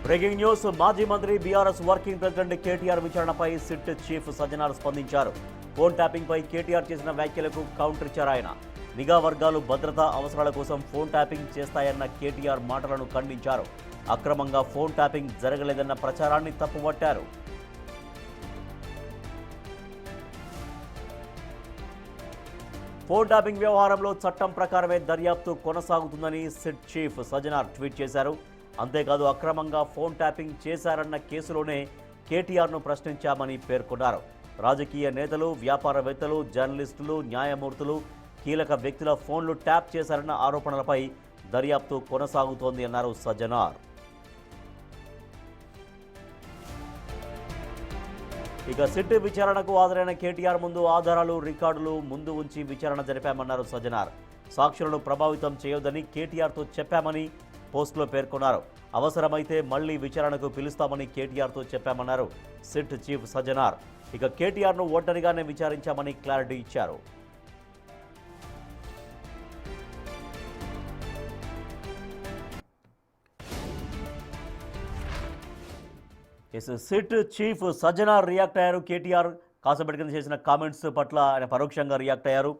Breaking news మాజీ మంత్రి BRS working president KTR విచారణపై సిట్ చీఫ్ సజ్జనార్ స్పందించారు. ఫోన్ ట్యాపింగ్ పై కేటీఆర్ చేసిన వ్యాఖ్యలకు కౌంటర్ ఇచ్చారు ఆయన. నిఘా వర్గాలు భద్రతా అవసరాల కోసం ఫోన్ ట్యాపింగ్ చేస్తాయన్న కేటీఆర్ మాటలను ఖండించారు. అక్రమంగా ఫోన్ ట్యాపింగ్ జరగలేదన్న ప్రచారాన్ని తప్పుపట్టారు. ఫోన్ ట్యాపింగ్ వ్యవహారంలో చట్టం ప్రకారమే దర్యాప్తు కొనసాగుతుందని సిట్ చీఫ్ సజ్జనార్ ట్వీట్ చేశారు. అంతేకాదు అక్రమంగా ఫోన్ ట్యాపింగ్ చేశారన్న కేసులోనే కేటీఆర్ను ప్రశ్నించామని పేర్కొన్నారు. రాజకీయ నేతలు, వ్యాపారవేత్తలు, జర్నలిస్టులు, న్యాయమూర్తులు, కీలక వ్యక్తుల ఫోన్లు ట్యాప్ చేశారన్న ఆరోపణలపై దర్యాప్తు కొనసాగుతోంది అన్నారు సజ్జనార్. ఇక సిట్ విచారణకు హాజరైన కేటీఆర్ ముందు ఆధారాలు, రికార్డులు ముందు ఉంచి విచారణ జరిపామన్నారు సజ్జనార్. సాక్షులను ప్రభావితం చేయొద్దని కేటీఆర్తో చెప్పామని పోస్టులో పేర్కొన్నారు. అవసరమైతే మళ్లీ విచారణకు పిలుస్తామని కేటీఆర్తో చెప్పామన్నారు సిట్ చీఫ్ సజ్జనార్. ఇక కేటీఆర్ను ఒంటరిగానే విచారించామని క్లారిటీ ఇచ్చారు. సిట్ చీఫ్ సజ్జనార్ రియాక్ట్ అయ్యారు. కేటీఆర్ కాసేపటి కింద చేసిన కామెంట్స్ పట్ల ఆయన పరోక్షంగా రియాక్ట్ అయ్యారు.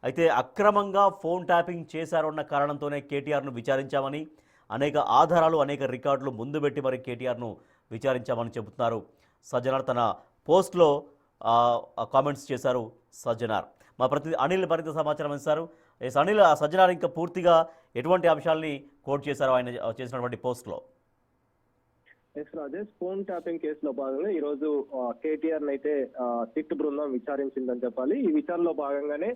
అయితే అక్రమంగా ఫోన్ ట్యాపింగ్ చేశారన్న కారణంతోనే కేటీఆర్ను విచారించామని, అనేక ఆధారాలు, అనేక రికార్డులు ముందు పెట్టి మరి కేటీఆర్ను విచారించామని చెబుతున్నారు సజ్జనార్. తన పోస్ట్లో కామెంట్స్ చేశారు సజ్జనార్. మా ప్రతినిధి అనిల్ మరింత సమాచారం ఇస్తారు. అనిల్, సజ్జనార్ ఇంకా పూర్తిగా ఎటువంటి అంశాలని కోట్ చేశారు ఆయన చేసినటువంటి పోస్ట్లో? రాజేష్, ఫోన్ ట్యాపింగ్ కేసులో భాగంగా ఈ రోజు కేటీఆర్ అయితే సిట్ బృందం విచారించిందని చెప్పాలి. ఈ విచారణలో భాగంగానే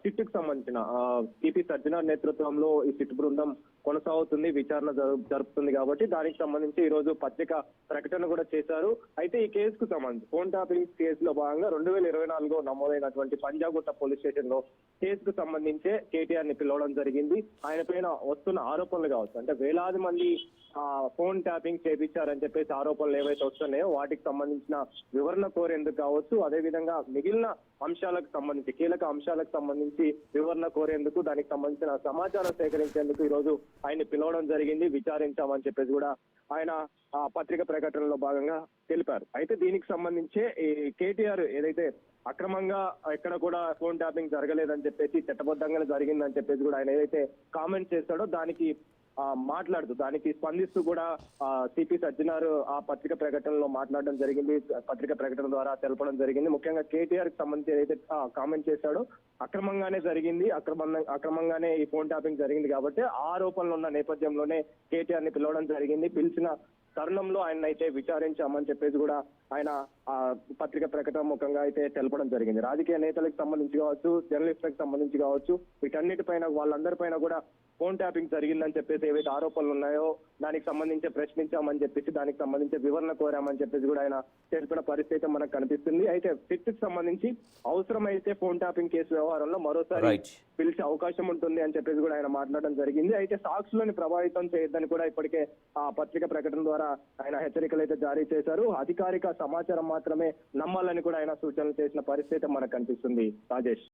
సిట్ కు సంబంధించిన టిపి సజ్జనార్ నేతృత్వంలో ఈ సిట్ బృందం కొనసాగుతుంది, విచారణ జరుపుతుంది. కాబట్టి దానికి సంబంధించి ఈ రోజు పత్రిక ప్రకటన కూడా చేశారు. అయితే ఈ కేసుకు సంబంధించి ఫోన్ ట్యాపింగ్ కేసులో భాగంగా 2024 నమోదైనటువంటి పంజాగుట్ట పోలీస్ స్టేషన్ లో కేసుకు సంబంధించే కేటీఆర్ ని పిలవడం జరిగింది. ఆయన పైన వస్తున్న ఆరోపణలు కావచ్చు, అంటే వేలాది మంది ఫోన్ ట్యాపింగ్ చేపించారని చెప్పేసి ఆరోపణలు ఏవైతే వస్తున్నాయో వాటికి సంబంధించిన వివరణ కోరేందుకు కావచ్చు, అదే విధంగా మిగిలిన అంశాలకు సంబంధించి, కీలక అంశాలకు సంబంధించి వివరణ కోరేందుకు, దానికి సంబంధించిన సమాచారం సేకరించేందుకు ఈ రోజు ఆయన పిలవడం జరిగింది, విచారించామని చెప్పేసి కూడా ఆయన పత్రిక ప్రకటనలో భాగంగా తెలిపారు. అయితే దీనికి సంబంధించే ఈ కేటీఆర్ ఏదైతే అక్రమంగా ఎక్కడ కూడా ఫోన్ ట్యాపింగ్ జరగలేదని చెప్పేసి, చట్టబద్ధంగానే జరిగిందని చెప్పేసి కూడా ఆయన ఏదైతే కామెంట్ చేస్తాడో దానికి మాట్లాడుతూ, దానికి స్పందిస్తూ కూడా సిపి సజ్జనార్ ఆ పత్రిక ప్రకటనలో మాట్లాడడం జరిగింది, పత్రిక ప్రకటన ద్వారా తెలపడం జరిగింది. ముఖ్యంగా కేటీఆర్ కి సంబంధించి ఏదైతే కామెంట్ చేశాడో అక్రమంగానే జరిగింది, అక్రమంగానే ఈ ఫోన్ ట్యాపింగ్ జరిగింది కాబట్టి ఆరోపణలు ఉన్న నేపథ్యంలోనే కేటీఆర్ ని పిలవడం జరిగింది. పిలిచిన తరుణంలో ఆయన అయితే విచారించామని చెప్పేసి కూడా ఆయన పత్రిక ప్రకటన ముఖంగా అయితే తెలపడం జరిగింది. రాజకీయ నేతలకు సంబంధించి కావచ్చు, జర్నలిస్టులకు సంబంధించి కావచ్చు, వీటన్నిటిపైన వాళ్ళందరిపైన కూడా ఫోన్ ట్యాపింగ్ జరిగిందని చెప్పేసి ఏవైతే ఆరోపణలు ఉన్నాయో దానికి సంబంధించి ప్రశ్నించామని చెప్పేసి, దానికి సంబంధించి వివరణ కోరామని చెప్పేసి కూడా ఆయన తెలిపిన పరిస్థితి మనకు కనిపిస్తుంది. అయితే సిట్ కి సంబంధించి అవసరమైతే ఫోన్ ట్యాపింగ్ కేసు వ్యవహారంలో మరోసారి పిలిచే అవకాశం ఉంటుంది అని చెప్పేసి కూడా ఆయన మాట్లాడడం జరిగింది. అయితే సాక్షులను ప్రభావితం చేయొద్దని కూడా ఇప్పటికే ఆ పత్రిక ప్రకటన ద్వారా ఆయన హెచ్చరికలు అయితే జారీ చేశారు. అధికారిక సమాచారం మాత్రమే నమ్మాలని కూడా ఆయన సూచనలు చేసిన పరిస్థితి మనకు కనిపిస్తుంది. రాజేష్.